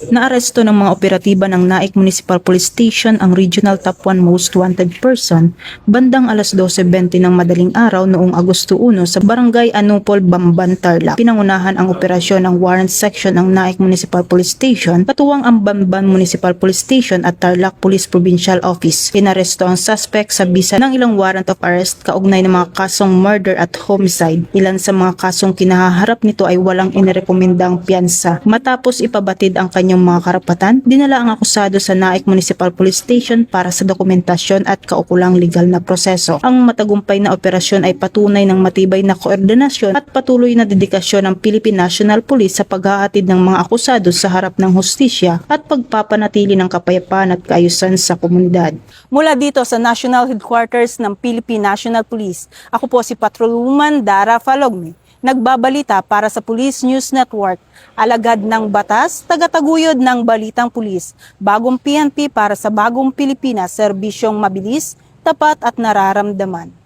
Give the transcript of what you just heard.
Naaresto ng mga operatiba ng Naik Municipal Police Station ang Regional Top 1 Most Wanted Person bandang alas 12:20 ng madaling araw noong Agosto 1 sa Barangay Anupol, Bamban, Tarlac. Pinangunahan ang operasyon ng Warrant Section ng Naik Municipal Police Station, katuwang ang Bamban Municipal Police Station at Tarlac Police Provincial Office. Inaresto ang suspect sa bisa ng ilang warrant of arrest kaugnay ng mga kasong murder at homicide. Ilan sa mga kasong kinahaharap nito ay walang inirekomendang piyansa. Matapos ipabatid ang kanyang mga karapatan, dinala ang akusado sa Naik Municipal Police Station para sa dokumentasyon at kaukulang legal na proseso. Ang matagumpay na operasyon ay patunay ng matibay na koordinasyon at patuloy na dedikasyon ng Philippine National Police sa paghahatid ng mga akusado sa harap ng hustisya at pagpapanatili ng kapayapaan at kaayusan sa komunidad. Mula dito sa National Headquarters ng Philippine National Police, ako po si Patrolwoman Dara Falogme. Nagbabalita para sa Police News Network, alagad ng batas, tagataguyod ng balitang pulis, bagong PNP para sa bagong Pilipinas, serbisyong mabilis, tapat at nararamdaman.